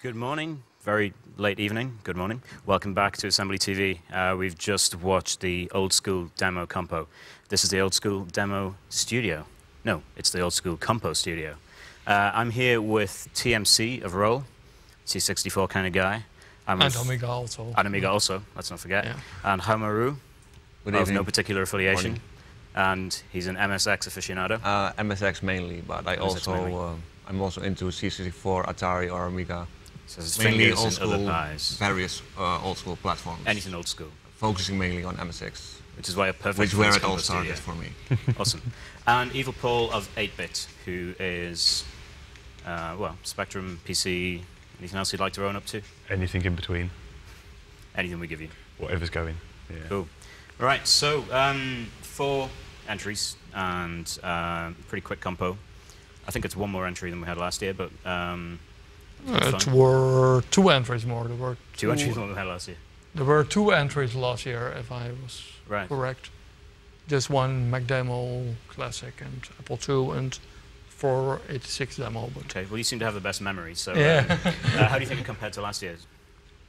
Good morning, very late evening, good morning. Welcome back to AssemblyTV. We've just watched the Oldskool demo compo. This is the Oldskool demo studio. No, it's the Oldskool Compostudio. I'm here with TMC of Roll, C64 kind of guy. And Amiga also. And Amiga also, let's not forget. Yeah. And Hamaru, of no particular affiliation. Morning. And he's an MSX aficionado. MSX mainly, but I'm also into C64, Atari, or Amiga. So his Mainly fingers old in other school, pies. various old school platforms. Anything old school. Focusing mainly on MSX. Which is why a perfect Which where it all Compostudio. started for me. Awesome. And Evil Paul of 8-Bit, who is, well, Spectrum, PC, anything else you'd like to own up to? Anything in between. Anything we give you. Whatever's going. Yeah. Cool. All right, so 4 entries and pretty quick compo. I think it's one more entry than we had last year, but It were 2 entries more. There were 2 entries than we had last year. There were 2 entries last year, if I was correct. Just one Mac demo classic and Apple II and 486 demo. But okay, well you seem to have the best memory, so yeah. How do you think it compared to last year's?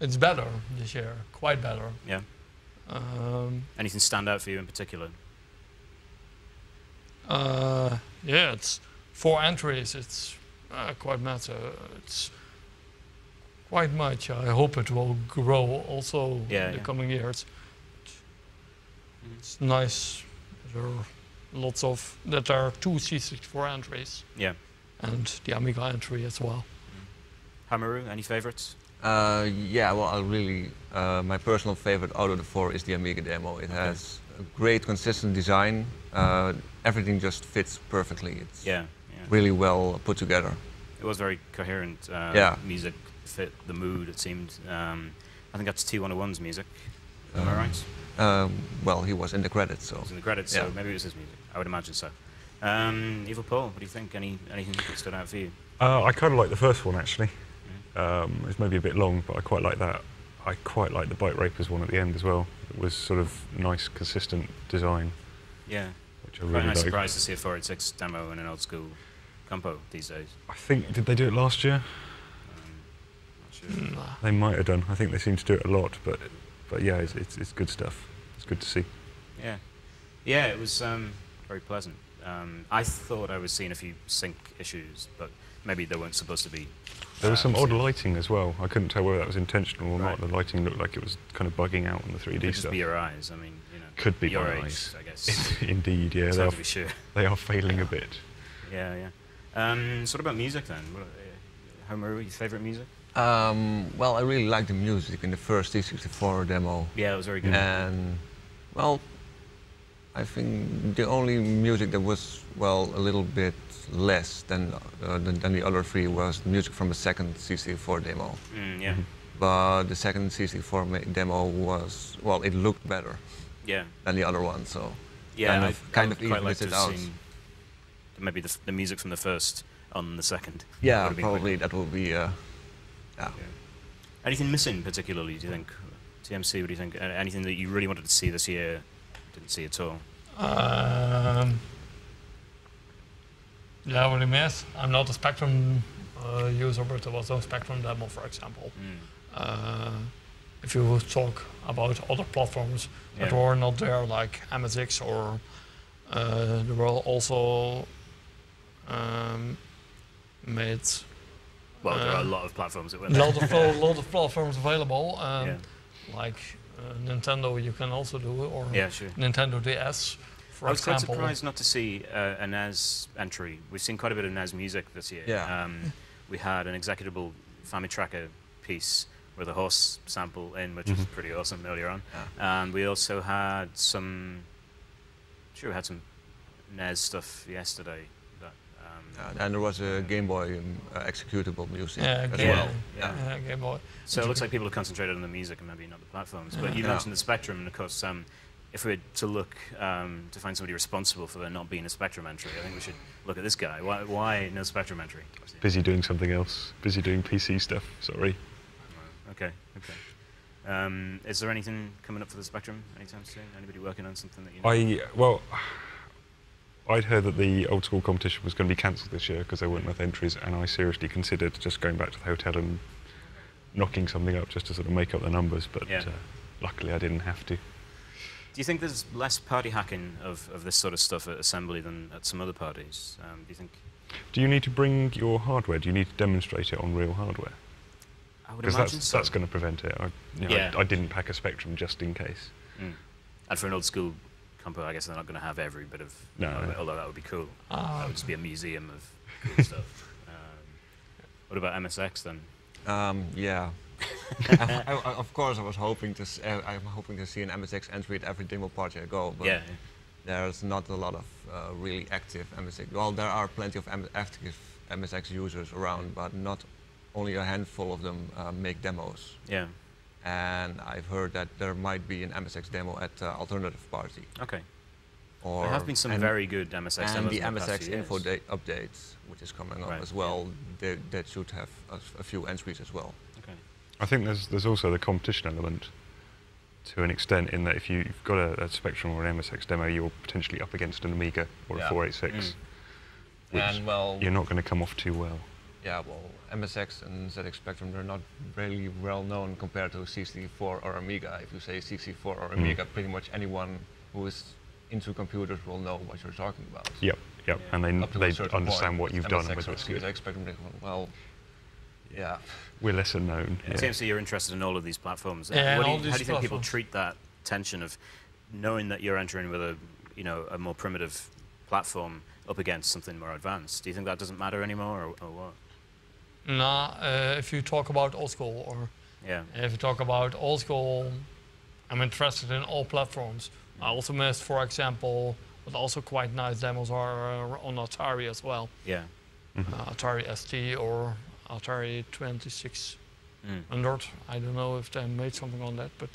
It's better this year, quite better. Yeah. Anything stand out for you in particular? Yeah, it's 4 entries. It's quite matter. It's quite much. I hope it will grow also in the coming years. It's nice. There are lots of that are 2 C64 entries. Yeah. And the Amiga entry as well. Hamaru, any favorites? Yeah, well, I really, my personal favorite out of the 4 is the Amiga demo. It has a great, consistent design. Everything just fits perfectly. It's really well put together. It was very coherent. Music fit the mood, it seemed. I think that's T101's music. Am I right? Well, he was in the credits, so. He was in the credits, so maybe it was his music. I would imagine so. Evil Paul, what do you think? Anything that stood out for you? I kind of like the first one, actually. It's maybe a bit long, but I quite like that. I quite like the Bite Rapers one at the end as well. It was sort of nice, consistent design. Yeah. Which I really quite a nice like. surprise to see a 486 demo in an old school compo these days. I think, did they do it last year? Not sure. They might have done. I think they seem to do it a lot, but yeah, it's good stuff. It's good to see. Yeah. Yeah, it was very pleasant. I thought I was seeing a few sync issues, but maybe they weren't supposed to be. There was some odd lighting as well. I couldn't tell whether that was intentional or not. The lighting looked like it was kind of bugging out on the 3D Could stuff. just be your eyes. I mean, you know. Could be your my age, eyes. I guess. Indeed, yeah. It's hard to be sure. They are failing a bit. Yeah, yeah. So what about music then? Hamaru, your favourite music? Well, I really liked the music in the first C64 demo. Yeah, it was very good. And, well, I think the only music that was, well, a little bit less than the other 3 was the music from the second C64 demo. Yeah. But the second C64 demo was, well, it looked better than the other one, so yeah, kind of quite like evens it to have out. seen maybe the music from the first on the second. Yeah, probably that will be, yeah. Anything missing particularly, do you think? TMC, what do you think? Anything that you really wanted to see this year, didn't see at all? Yeah, what do you miss? I'm not a Spectrum user, but there was no Spectrum demo, for example. If you talk about other platforms that were not there, like MSX, or there were also made. Well, there are a lot of platforms that were there. there. A lot of platforms available, like Nintendo you can also do, or Nintendo DS, for example. I was quite surprised not to see a NES entry. We've seen quite a bit of NES music this year. Yeah. We had an executable Famitracker piece with a horse sample in, which was pretty awesome earlier on. Yeah. And we also had some, we had some NES stuff yesterday. And there was a Game Boy executable music as Game well. Yeah, Game Boy. So it looks like people have concentrated on the music and maybe not the platforms. But you mentioned the Spectrum, and of course, if we were to look to find somebody responsible for there not being a Spectrum entry, I think we should look at this guy. Why no Spectrum entry? Busy doing something else. Busy doing PC stuff, sorry. Okay, okay. Is there anything coming up for the Spectrum anytime soon? Anybody working on something that you know? Well, I'd heard that the Oldskool competition was going to be cancelled this year because there weren't enough entries, and I seriously considered just going back to the hotel and knocking something up just to sort of make up the numbers, but luckily I didn't have to. Do you think there's less party hacking of this sort of stuff at Assembly than at some other parties? Do you think? Do you need to bring your hardware? Do you need to demonstrate it on real hardware? I would imagine so. That's going to prevent it. I didn't pack a Spectrum just in case. And for an Oldskool compo, I guess they're not going to have every bit of... although that would be cool. That would just be a museum of cool stuff. What about MSX then? Yeah. Of course, I'm hoping to see an MSX entry at every demo party I go, but there's not a lot of really active MSX. Well, there are plenty of active MSX users around, but not only a handful of them make demos. Yeah. And I've heard that there might be an MSX demo at Alternative Party. Okay. There have been some very good MSX demos. And the MSX info updates, which is coming up as well, that should have a few entries as well. Okay. I think there's also the competition element to an extent, in that if you've got a Spectrum or an MSX demo, you're potentially up against an Amiga or a 486, which you're not going to come off too well. Yeah, well, MSX and ZX Spectrum, they're not really well known compared to C64 or Amiga. If you say C64 or Amiga, pretty much anyone who is into computers will know what you're talking about. Yep, and they understand what you've done with it. ZX Spectrum, well, yeah. We're lesser known. Yeah. TMC, you're interested in all of these platforms. Yeah, how do you think people treat that tension of knowing that you're entering with a more primitive platform up against something more advanced? Do you think that doesn't matter anymore, or what? No, if you talk about Oldskool, or if you talk about Oldskool, I'm interested in all platforms. I also missed, for example, but also quite nice demos are on Atari as well. Yeah. Atari ST or Atari 2600. I don't know if they made something on that, but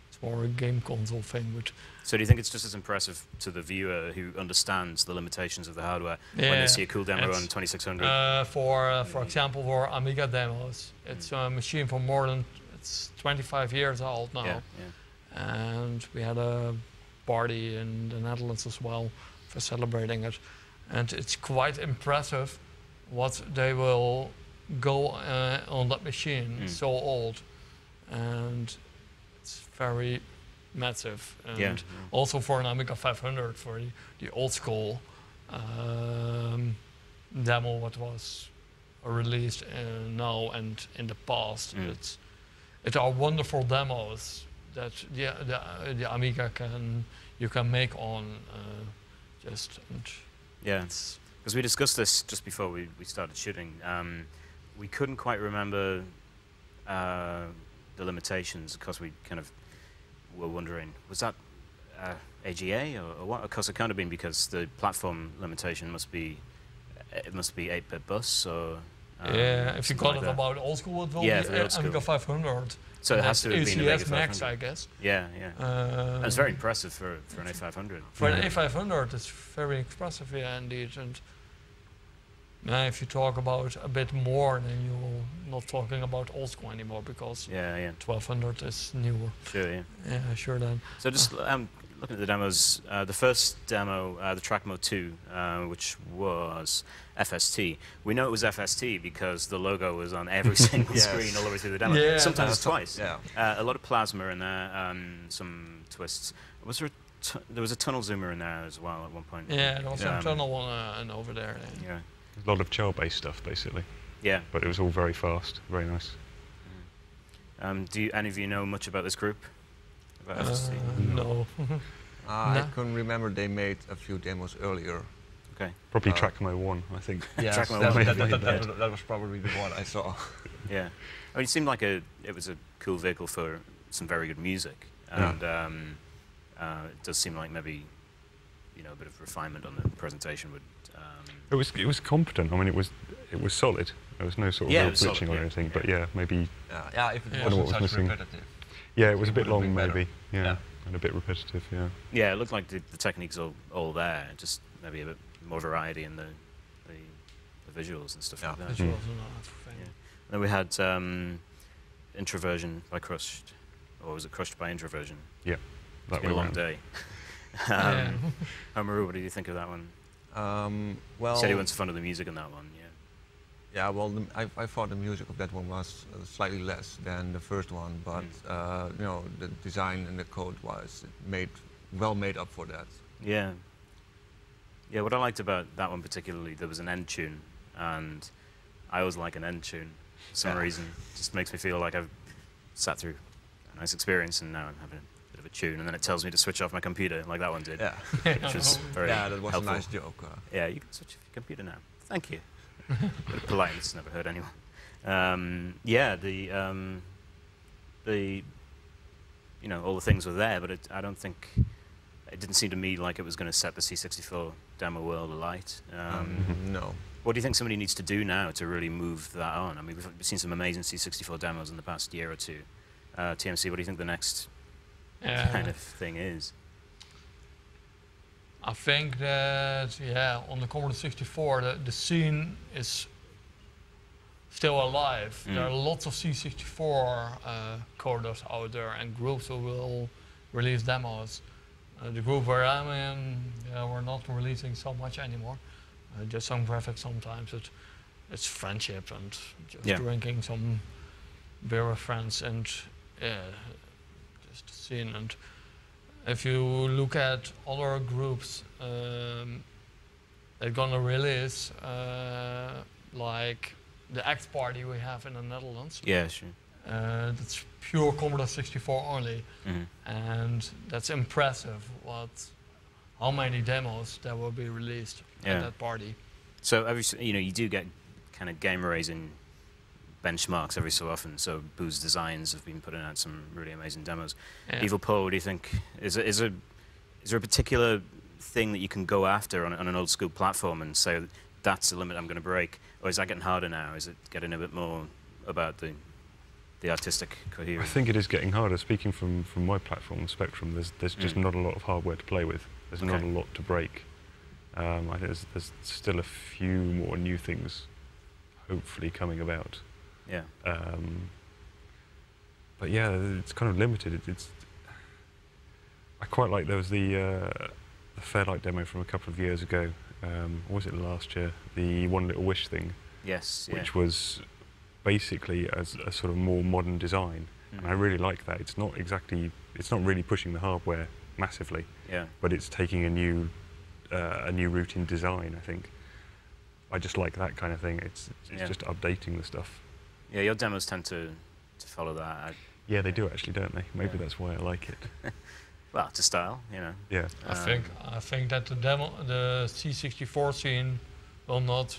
it's more a game console thing. But so do you think it's just as impressive to the viewer who understands the limitations of the hardware when they see a cool demo on 2600? For example, for Amiga demos, it's a machine for more than, it's 25 years old now. And we had a party in the Netherlands as well for celebrating it. And it's quite impressive what they will go on that machine, so old. And it's very massive. And also for an Amiga 500, for the Oldskool demo, what was released now and in the past. It are wonderful demos that the Amiga you can make on because we discussed this just before we started shooting. We couldn't quite remember the limitations because we kind of were wondering, was that AGA or what? Of course, it can't have been, because the platform limitation must be 8-bit bus or. If you got it about Oldskool, it will be Amiga 500. So it has to have been an ACS Max, I guess. And it's very impressive for an A500. For an A500, it's very impressive, indeed. And now, if you talk about a bit more, then you're not talking about Oldskool anymore, because 1200 is newer. Sure, sure then. So just looking at the demos, the first demo, the Trackmo 2, which was FST. We know it was FST because the logo was on every single screen all the way through the demo. Sometimes it's twice. A lot of plasma in there, some twists. Was there there was a tunnel zoomer in there as well at one point? Yeah, there was some tunnel one over there. Yeah. A lot of child-based stuff, basically. Yeah. But it was all very fast, very nice. Do any of you know much about this group? About FST? No. I couldn't remember. They made a few demos earlier. Okay. Probably Trackmo 1, I think. Yeah, that was probably the one I saw. Yeah. I mean, it seemed like it was a cool vehicle for some very good music, and it does seem like maybe a bit of refinement on the presentation would. It was competent. I mean, it was solid. There was no sort of real glitching or anything. But maybe. If it wasn't such repetitive. Yeah, it was a bit long, maybe. Yeah, and a bit repetitive. Yeah. Yeah, it looked like the techniques all there. Just maybe a bit more variety in the visuals and stuff like that. Visuals And then we had Introversion by Crushed, or was it Crushed by Introversion? Yeah, it's been a long day. Homeru, what do you think of that one? Well, you said he wasn't fond of the music in that one. Yeah, well, I thought the music of that one was slightly less than the first one, but you know, the design and the code was well made up for that. Yeah. Yeah, what I liked about that one particularly, there was an end tune, and I always like an end tune for some reason. It just makes me feel like I've sat through a nice experience and now I'm having a bit of a tune, and then it tells me to switch off my computer, like that one did. Yeah. Which was very that was helpful. a nice joke. Yeah, you can switch off your computer now. Thank you. Bit of politeness, never hurt anyone. Yeah, you know, all the things were there, but I don't think, it didn't seem to me like it was going to set the C64 demo world alight. No. What do you think somebody needs to do now to really move that on? I mean, we've seen some amazing C64 demos in the past year or two. TMC, what do you think the next kind of thing is? I think that, yeah, on the Commodore 64, the scene is still alive. There are lots of C64 coders out there and groups who will release demos. The group where I'm in, we're not releasing so much anymore. Just some graphics sometimes. It's friendship and just drinking some beer with friends and just the scene. And if you look at other groups, they're gonna release like the Act Party we have in the Netherlands. Yeah, sure. That's pure Commodore 64 only, and that's impressive. How many demos that will be released at that party? So you do get kind of game raising benchmarks every so often. So Boo's Designs have been putting out some really amazing demos. Evil Paul, what do you think? Is there a particular thing that you can go after on an old school platform and say that's the limit I'm going to break, or is that getting harder now? Is it getting a bit more about the artistic coherence? I think it is getting harder. Speaking from my platform, Spectrum, there's just not a lot of hardware to play with. There's not a lot to break. I think there's still a few more new things, hopefully, coming about. Yeah. But yeah, it's kind of limited. I quite like, there was the Fairlight demo from a couple of years ago. Or was it last year? The One Little Wish thing. Yes. Which was basically a sort of more modern design, and I really like that. It's not really pushing the hardware massively, but it's taking a new route in design. I think I just like that kind of thing. It's just updating the stuff. Yeah, your demos tend to follow that. Yeah, they do actually, don't they? Maybe that's why I like it. Well, it's a style, you know. Yeah. I think that the C64 scene will not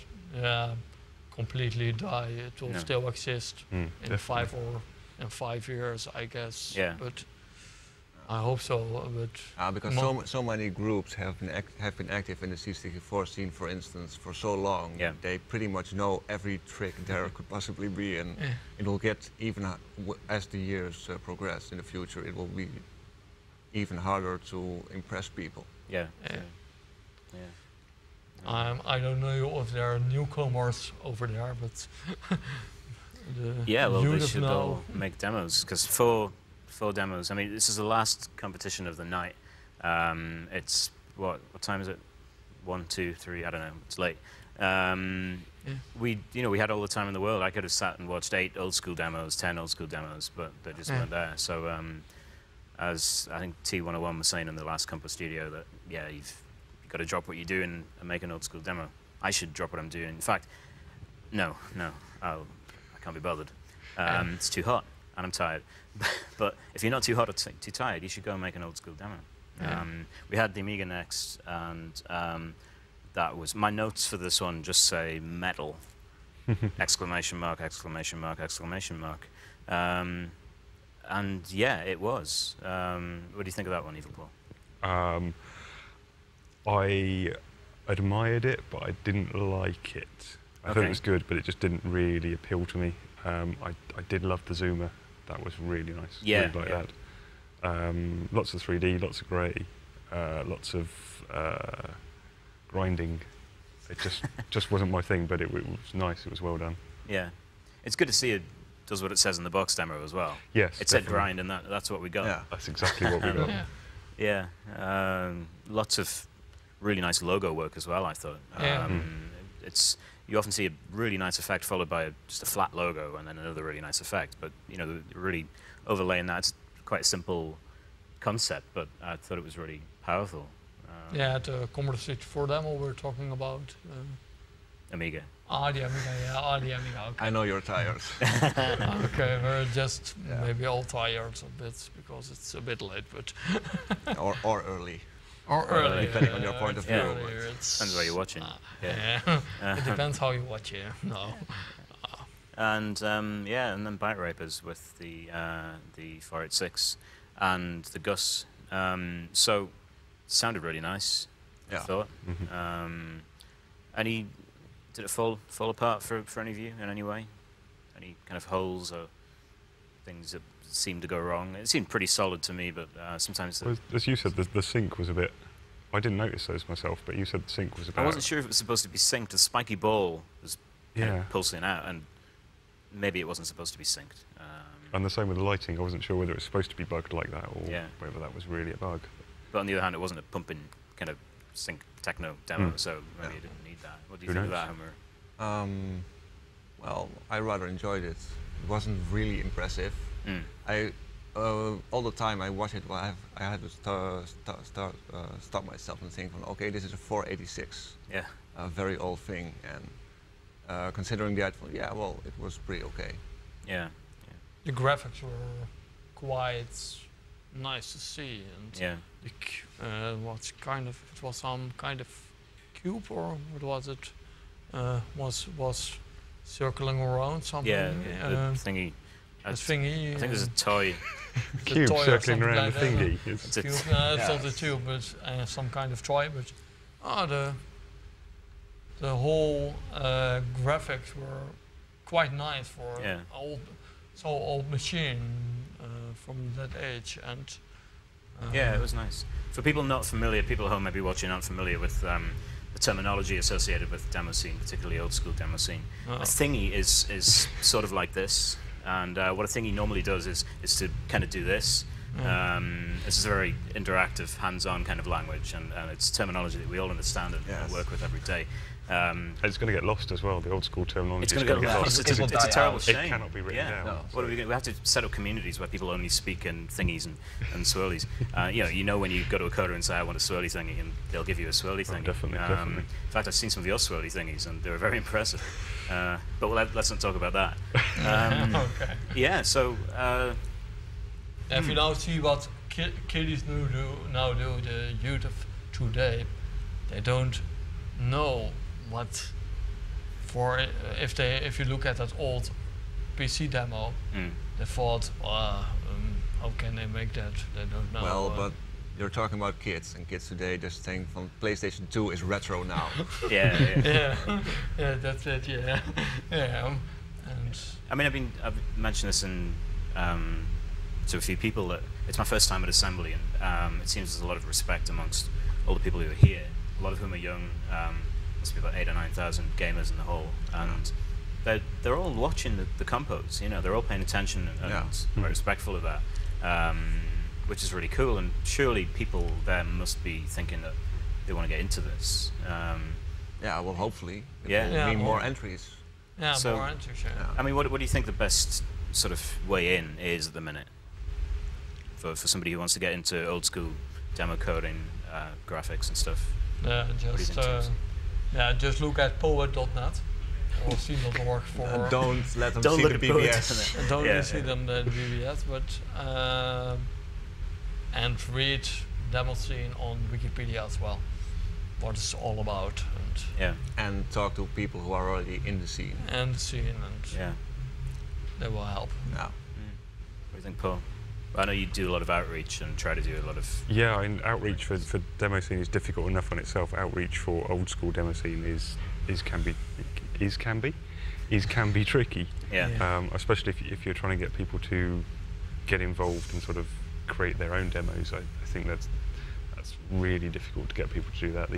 completely die. It will still exist in 5 years, I guess. Yeah. But I hope so. But because so many groups have been active in the C64 scene, for instance, for so long. Yeah. They pretty much know every trick there could possibly be, and it will get even as the years progress in the future. It will be even harder to impress people. Yeah. I don't know if there are newcomers over there, but they should all make demos, because four demos. I mean, this is the last competition of the night. It's what time is it? 1, 2, 3. I don't know. It's late. We had all the time in the world. I could have sat and watched 8 old school demos, 10 old school demos, but they just weren't there. So, as I think T101 was saying in the last Compostudio, that you've got to drop what you're doing and make an old school demo. I should drop what I'm doing. In fact, no, I can't be bothered. It's too hot and I'm tired. But if you're not too hot or too tired, you should go and make an old school demo. We had the Amiga next, and that was my notes for this one. Just say metal! Exclamation mark! Exclamation mark! Exclamation mark! And yeah, it was. What do you think of that one, Evil Paul? I admired it, but I didn't like it. I thought it was good, but it just didn't really appeal to me. I did love the zoomer. That was really nice. Yeah. Really like that. Lots of 3D, lots of grey, lots of grinding. It just wasn't my thing, but it was nice. It was well done. Yeah. It's good to see it does what it says in the box demo as well. Yes, it said grind, and that's what we got. Yeah, that's exactly what we got. Yeah, lots of really nice logo work as well, I thought. you often see a really nice effect followed by just a flat logo and then another really nice effect. But you know, really overlaying that, it's quite a simple concept, but I thought it was really powerful. Yeah, the Compostudio 4 demo we're talking about. Amiga. Ah, the Amiga, yeah, the Amiga. Okay. I know you're tired. Okay, we're just maybe all tired a bit because it's a bit late, but or early. Or early, depending on your point of view. Depends where you're watching. It depends how you watch it. No. And and then Bite Rapers with the 486 and the Gus. So sounded really nice. I thought. Did it fall apart for any of you in any way? Any kind of holes or things that seemed to go wrong? It seemed pretty solid to me, but sometimes... Well, as you said, the sync was a bit... I didn't notice those myself, but you said the sync was a bit... I wasn't sure if it was supposed to be synced. The spiky ball was kind of pulsing out, and maybe it wasn't supposed to be synced. And the same with the lighting. I wasn't sure whether it was supposed to be bugged like that or whether that was really a bug. But on the other hand, it wasn't a pumping kind of sync techno demo, so maybe you didn't need that. What do you think of that, Homer? Well, I rather enjoyed it. It wasn't really impressive. All the time I watch it, I had to stop myself and think, okay, this is a 486, a very old thing, and considering that, well, it was pretty okay. The graphics were quite nice to see, and it was some kind of cube, or what was it? Was circling around something. The thingy. Thingy. I think there's a toy. Cube circling around the thingy. It's not a tube, but some kind of toy. But the whole graphics were quite nice for old machine from that age, and it was nice. For people not familiar, people at home maybe watching aren't familiar with the terminology associated with demo scene, particularly old school demo scene. A thingy is sort of like this, and what a thingy normally does is to kind of do this. This is a very interactive, hands-on kind of language, and it's terminology that we all understand and work with every day. It's going to get lost as well. The old school terminology. It's going to get lost. It's a terrible shame. It cannot be written down. No. What are we have to set up communities where people only speak in thingies and swirlies. You know when you go to a coder and say I want a swirly thingy, and they'll give you a swirly thingy. Definitely. In fact, I've seen some of your swirly thingies, and they were very impressive. But let's not talk about that. Okay. Yeah. So. If you now see what kiddies now do, the youth of today, they don't know what if you look at that old PC demo, they thought, how can they make that? They don't know. Well, but you're talking about kids, and kids today just think from PlayStation 2 is retro now. Yeah, that's it. Yeah. And I mean, I've mentioned this to a few people that it's my first time at Assembly, and it seems there's a lot of respect amongst all the people who are here. A lot of whom are young. Must be about 8,000 or 9,000 gamers in the hall, and they're all watching the compos. You know, they're all paying attention and very respectful of that, which is really cool. And surely people there must be thinking that they want to get into this. Well, hopefully, it will mean more entries. Yeah, so, more entries. I mean, what do you think the best sort of way in is at the minute for somebody who wants to get into old school demo coding, graphics and stuff? Just look at poet.net or scene.org for... don't let them see the BBS. Don't see them the BBS, but... and read demo scene on Wikipedia as well, what it's all about. And talk to people who are already in the scene. And they will help. What do you think, Paul? I know you do a lot of outreach and try to do a lot of... Yeah, and outreach for demo scene is difficult enough on itself. Outreach for old school demo scene can be tricky. Especially if you're trying to get people to get involved and sort of create their own demos. I think that's really difficult to get people to do that.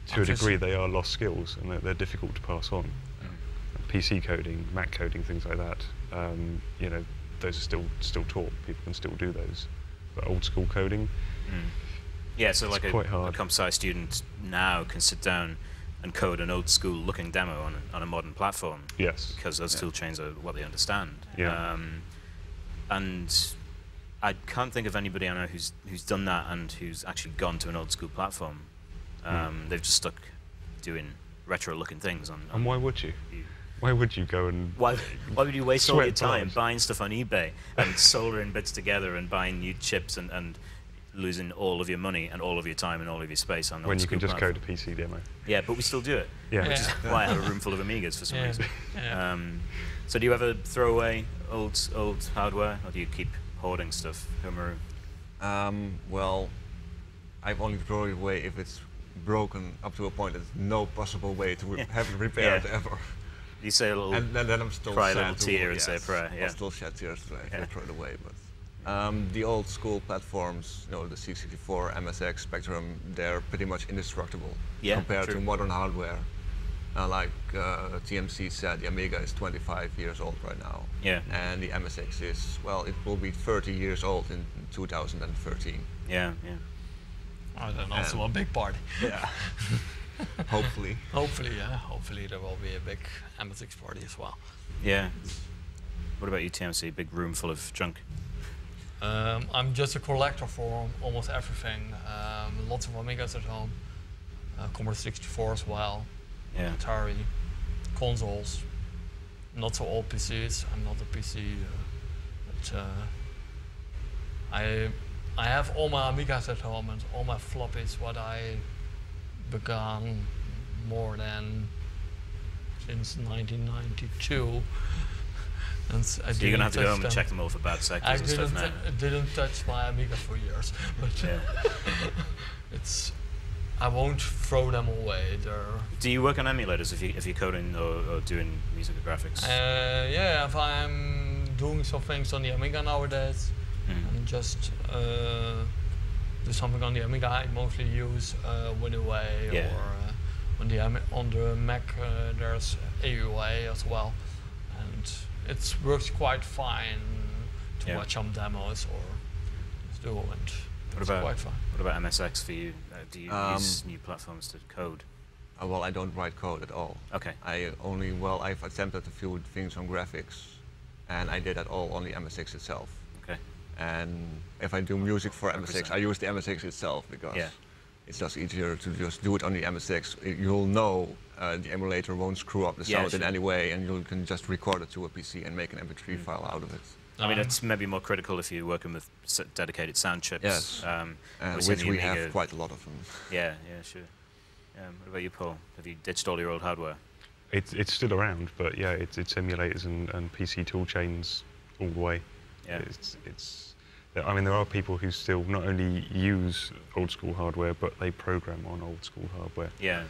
To a degree, they are lost skills, and they're difficult to pass on. PC coding, Mac coding, things like that. Those are still taught. People can still do those. But old school coding, so like a comp sci student now can sit down and code an old school looking demo on a modern platform. Yes. Because those tool chains are what they understand. Yeah. And I can't think of anybody I know who's done that and who's actually gone to an old school platform. They've just stuck doing retro looking things on. And why would you? Why would you go and... Why would you waste all your time blood? buying stuff on eBay and soldering bits together and buying new chips and losing all of your money and all of your time and all of your space on when you can just platform. code a PC demo? Yeah, but we still do it. Yeah. Which is why I have a room full of Amigas for some reason. Yeah. So do you ever throw away old hardware, or do you keep hoarding stuff, Homeru? Well, I've only thrown it away if it's broken up to a point there's no possible way to have it repaired ever. You say a little, and then I'm still cry a little tear and say a prayer. I'll still shed tears to throw it away. But the old school platforms, the C64, MSX, Spectrum, they're pretty much indestructible compared to modern hardware. Like TMC said, the Amiga is 25 years old right now. Yeah. And the MSX is, well, it will be 30 years old in 2013. Yeah. Oh, then also a big party. Yeah. Hopefully. Hopefully, yeah. Hopefully there will be a big MSX party as well. Yeah. What about you, TMC? Big room full of junk? I'm just a collector for almost everything. Lots of Amigas at home. Commodore 64 as well. Yeah. Atari. Consoles. Not so old PCs. I'm not a PC. But I have all my Amigas at home and all my floppies what I began more than since 1992. And so you're going to have to go home and check them all for bad sectors and stuff now. I didn't touch my Amiga for years, but I won't throw them away. Do you work on emulators if you're coding or doing music or graphics? Yeah, if I'm doing some things on the Amiga nowadays, and just do something on the Amiga, I mostly use WinAway, or on the Mac there's AUA as well, and it works quite fine to watch some demos or just do, and it's quite fun. What about MSX for you? Do you use new platforms to code? Well, I don't write code at all. Okay. I've attempted a few things on graphics, and I did that all on the MSX itself. Okay. And if I do music for MSX, I use the MSX itself because it's just easier to just do it on the MSX. You'll know the emulator won't screw up the sound in any way, and you can just record it to a PC and make an MP3 file out of it. I mean, it's maybe more critical if you're working with dedicated sound chips. Yes, which we have quite a lot of them. Yeah, sure. What about you, Paul? Have you ditched all your old hardware? It's still around, but yeah, it's emulators and PC tool chains all the way. Yeah. I mean, there are people who still not only use old school hardware, but they program on old school hardware. Yeah.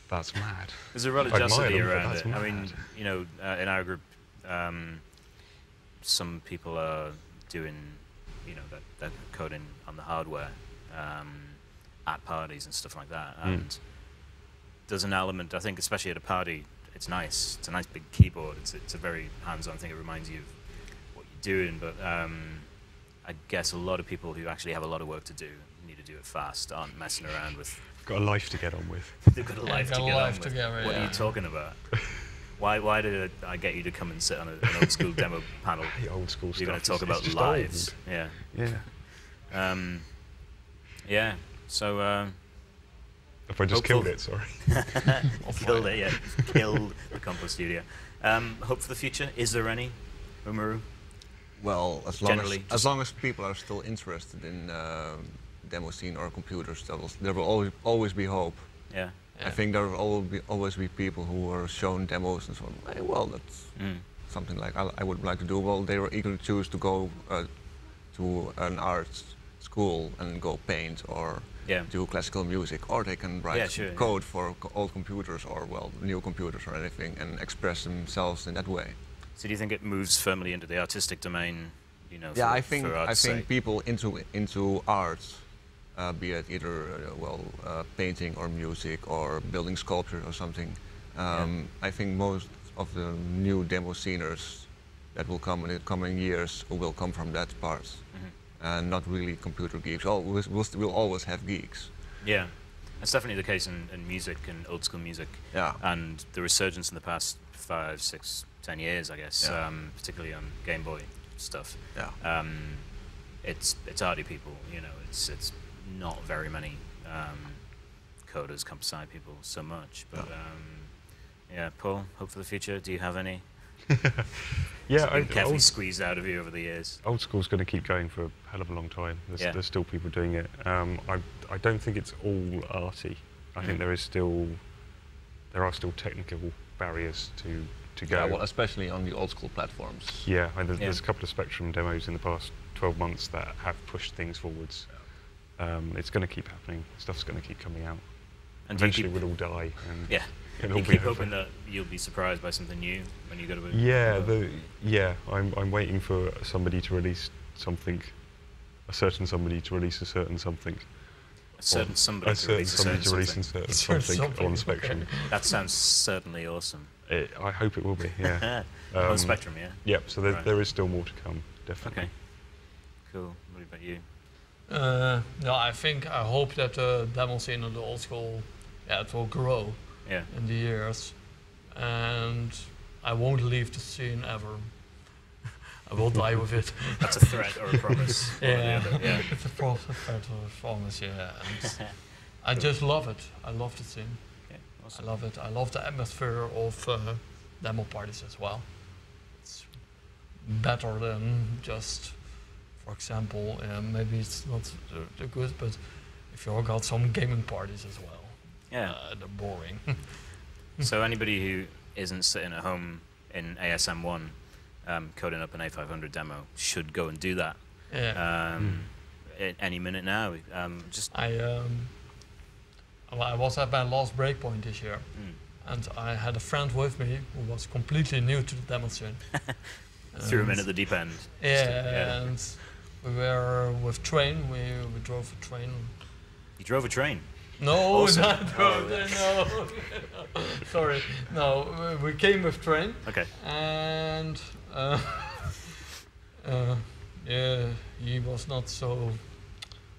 That's mad. There's a religiosity around it. I mean, in our group, some people are doing, that coding on the hardware at parties and stuff like that. And there's an element, I think, especially at a party, it's nice. It's a nice big keyboard. It's a very hands-on thing. It reminds you of what you're doing. But I guess a lot of people who actually have a lot of work to do, need to do it fast, aren't messing around with. Got a life to get on with. They've got a life to get on with. Together, what are you talking about? Why did I get you to come and sit on an old school demo panel? The old school stuff. You're going to talk about lives. Old. Yeah. So. If I just killed it, sorry. Killed it, yeah. Killed the Compostudio. Hope for the future? Is there any, Homeru? Well, as long as people are still interested in demo scene or computers, there will always be hope. Yeah. I think there will always be people who are shown demos and so on. Hey, well, that's something like I would like to do. Well, they were eager to choose to go to an art school and go paint or do classical music, or they can write code for old computers or new computers or anything and express themselves in that way. So do you think it moves firmly into the artistic domain? I think people into art. Be it either painting or music or building sculpture or something. I think most of the new demo sceners that will come in the coming years will come from that part, and not really computer geeks. We'll always have geeks. Yeah. It's definitely the case in music and old school music. Yeah. And the resurgence in the past 5, 6, 10 years, I guess, particularly on Game Boy stuff. Yeah. It's arty people, you know. It's not very many coders, composite people so much, but yeah. Paul, hope for the future. Do you have any? Yeah, carefully squeezed out of you over the years. Old School's going to keep going for a hell of a long time. There's still people doing it. I don't think it's all arty. I think there are still technical barriers to go. Yeah, well, especially on the old school platforms. Yeah, and there's a couple of Spectrum demos in the past 12 months that have pushed things forwards. It's going to keep happening. Stuff's going to keep coming out. And eventually we'll all die. And yeah. You keep hoping that you'll be surprised by something new when you go to a... Yeah, I'm waiting for somebody to release something, a certain somebody to release a certain something. A certain somebody to release a certain something on Spectrum. That sounds certainly awesome. I hope it will be, yeah. On Spectrum, yeah? Yep, so there is still more to come, definitely. Okay, cool. What about you? No, I hope that the demo scene of the old school, it will grow in the years, and I won't leave the scene ever. I will die with it. That's a threat or a promise. Yeah, it's a threat or a promise. Yeah, and I just love it. I love the scene. Okay, awesome. I love it. I love the atmosphere of demo parties as well. It's better than just, for example, maybe it's not the good, but if you got some gaming parties as well. Yeah, they're boring. So anybody who isn't sitting at home in ASM1 coding up an A500 demo should go and do that. Yeah. Any minute now. I was at my last breakpoint this year, and I had a friend with me who was completely new to the demo scene. Threw him in at the deep end. Yeah, and we were with train. We drove a train. You drove a train? No, awesome. No. Sorry, no. We came with train. Okay. And yeah, he was not so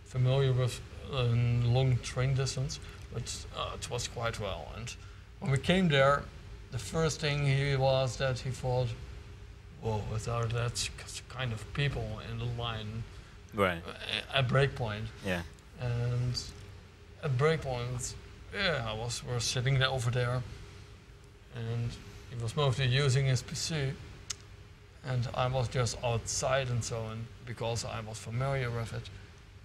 familiar with long train distance, but it was quite well. And when we came there, the first thing he thought, whoa, are that kind of people in the line? Right. At breakpoint. Yeah. And at breakpoint, we're sitting there over there, and he was mostly using his PC, and I was just outside and so on, because I was familiar with it.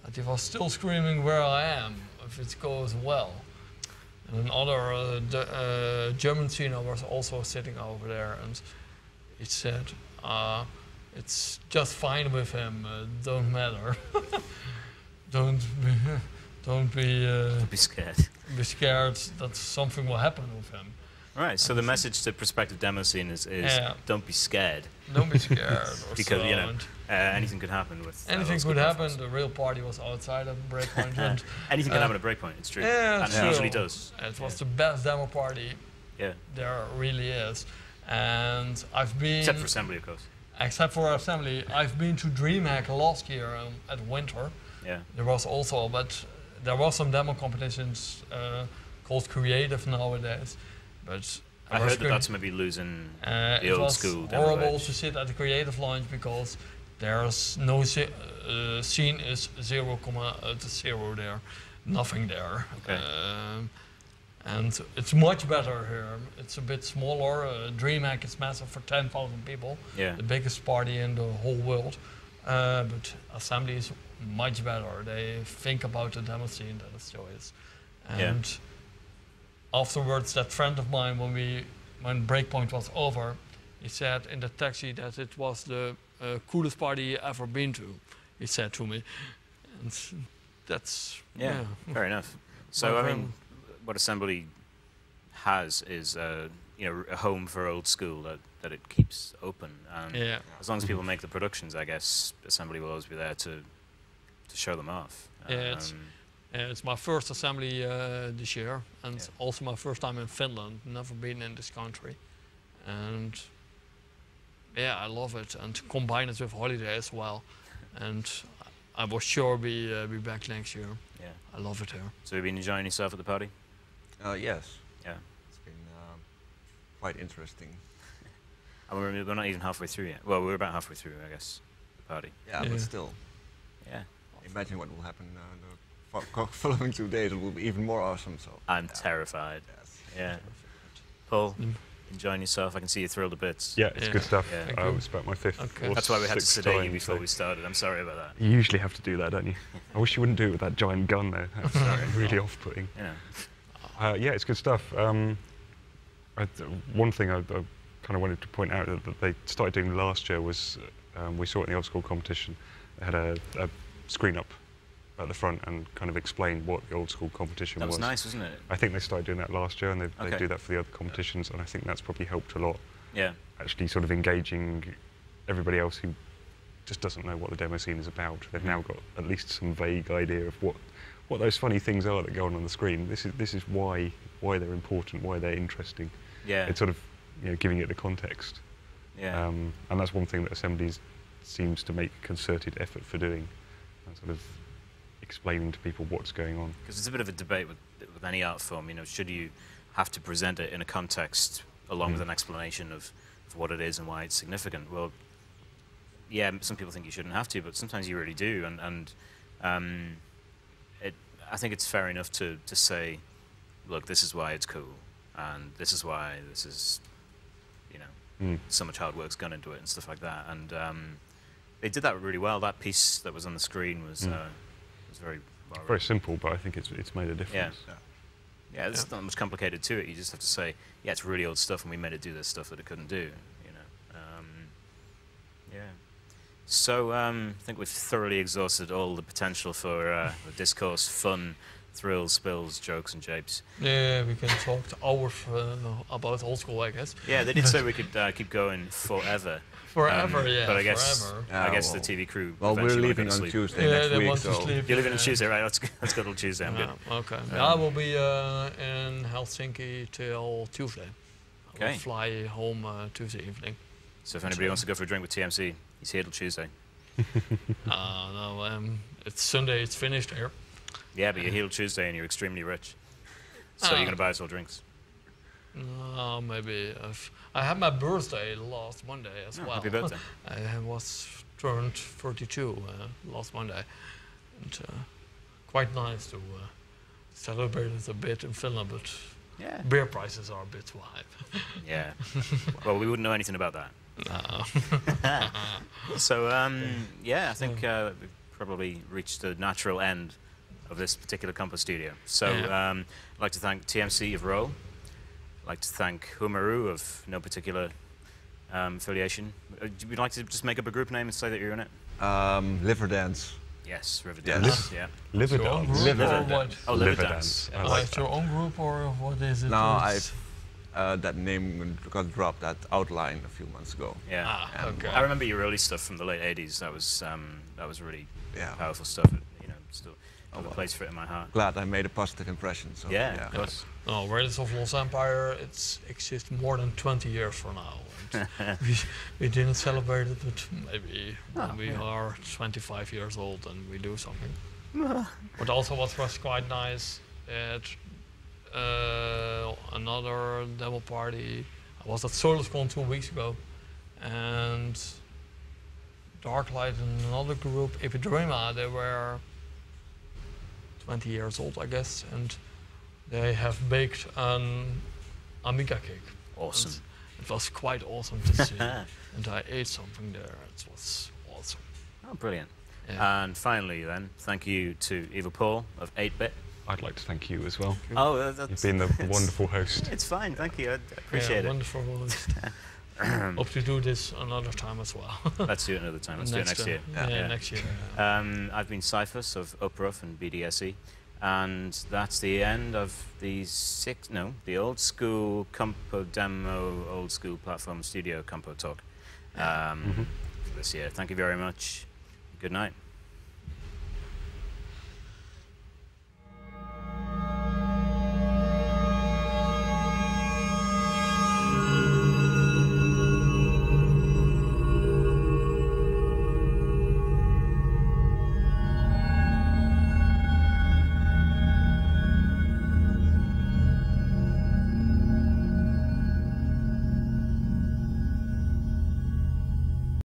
And he was still screaming where I am, if it goes well. And another German scene was also sitting over there, and he said, it's just fine with him, don't matter. Don't be scared. Be scared that something will happen with him. Right. So the message to prospective demo scene is don't be scared. Don't be scared. Because anything could happen with. Anything could happen. The real party was outside at breakpoint. And anything can happen at breakpoint. It's true. Yeah, and it usually does. It was the best demo party. Yeah. There really is, and I've been. Except for Assembly, of course. Except for Assembly, I've been to DreamHack last year at winter. Yeah. There was also, but there was some demo competitions called Creative nowadays, but I heard that's maybe losing the old school demo. It was horrible to sit at the Creative launch because there's no scene is 0,0 there, nothing there. Okay. And it's much better here. It's a bit smaller. DreamHack is massive for 10,000 people. Yeah. The biggest party in the whole world. But Assembly is much better. They think about the demo scene that it still is. And afterwards, that friend of mine, when Breakpoint was over, he said in the taxi that it was the coolest party he ever been to. He said to me, and that's fair enough. So I mean, what Assembly has is a home for old school that it keeps open, and as long as people make the productions, I guess Assembly will always be there to show them off. It's my first Assembly this year, and also my first time in Finland. Never been in this country, and I love it. And combine it with holiday as well, and I will sure be back next year. I love it here. So you've been enjoying yourself at the party? Yes. Yeah. It's been quite interesting. And we're not even halfway through yet. Well, we're about halfway through, I guess, the party. Yeah, but still. Yeah. Imagine what will happen the following 2 days. It will be even more awesome. So I'm terrified. Yes. Yeah. Paul, enjoying yourself. I can see you thrilled a bit. Yeah, it's good stuff. It's about my 5th. Okay. That's why we had to sedate you before we started. I'm sorry about that. You usually have to do that, don't you? I wish you wouldn't do it with that giant gun though. That's really off-putting. Yeah, it's good stuff. One thing I kind of wanted to point out that they started doing last year was we saw it in the Oldskool competition. They had a screen up at the front and kind of explained what the Oldskool competition was. That was nice, wasn't it? I think they started doing that last year, and they do that for the other competitions, and I think that's probably helped a lot. Yeah. Actually, sort of engaging everybody else who just doesn't know what the demo scene is about. They've now got at least some vague idea of what those funny things are that go on the screen. This is why they're important, why they're interesting. Yeah. It's sort of giving it the context. Yeah. And that's one thing that Assembly seems to make a concerted effort for doing, and sort of explaining to people what's going on. Because it's a bit of a debate with any art form. Should you have to present it in a context along with an explanation of what it is and why it's significant? Well, yeah, some people think you shouldn't have to, but sometimes you really do. And I think it's fair enough to say, look, this is why it's cool, and this is why this is, so much hard work's gone into it and stuff like that. And they did that really well. That piece that was on the screen was very well very simple, but I think it's made a difference. Yeah, there's not much complicated to it. You just have to say, yeah, it's really old stuff, and we made it do this stuff that it couldn't do. Yeah. So I think we've thoroughly exhausted all the potential for discourse, fun, thrills, spills, jokes, and japes. Yeah, we can talk hours about Oldskool, I guess. Yeah, they did say we could keep going forever. Forever, yeah. But I guess forever. the TV crew. Well, we're leaving on Tuesday next week, so you're leaving on Tuesday, right? Let's go till Tuesday. I'm good. Okay. I will be in Helsinki till Tuesday. I will fly home Tuesday evening. So if anybody wants to go for a drink with TMC, he's here till Tuesday. No, it's Sunday. It's finished here. Yeah, but you're here till Tuesday and you're extremely rich. So you're gonna buy us all drinks. No, maybe. I had my birthday last Monday as well. Happy birthday. I was turned 32 last Monday. And quite nice to celebrate it a bit in Finland, but beer prices are a bit too high. Yeah. Well, we wouldn't know anything about that. No. So, I think we've probably reached the natural end of this particular Compostudio. So, I'd like to thank TMC of Roll. I'd like to thank Humaru of no particular affiliation. Would you like to just make up a group name and say that you're in it? Liver Dance. Yes, River Dance. Yeah. Liver Dance. Liver Dance. Oh, Liver Dance. Yeah. Like it's your own group, or what is it? No, that name got dropped, that outline, a few months ago. Yeah. Okay. I remember your early stuff from the late '80s. That was really powerful stuff. Still have a place for it in my heart. Glad I made a positive impression. So, yeah, of course. No, Raiders of Lost Empire, it exists more than 20 years from now. And we didn't celebrate it, but maybe when we are 25 years old and we do something. But also what was quite nice at another demo party, I was at Oldskool 2 weeks ago, and Darklight and another group, Epidrima, they were 20 years old, I guess, and they have baked an Amiga cake. Awesome. And it was quite awesome to see. And I ate something there. It was awesome. Oh, brilliant. Yeah. And finally, then, thank you to Eva Paul of 8-Bit. I'd like to thank you as well. Oh, you've been the wonderful host. It's fine, thank you. I appreciate it. Wonderful host. Hope to do this another time as well. Let's do it another time. Let's do it next year. Next year. I've been Cyphus of Uprough and BDSE, and that's the end of the Oldskool Compo Demo, Oldskool Platform Studio Compo Talk for this year. Thank you very much. Good night.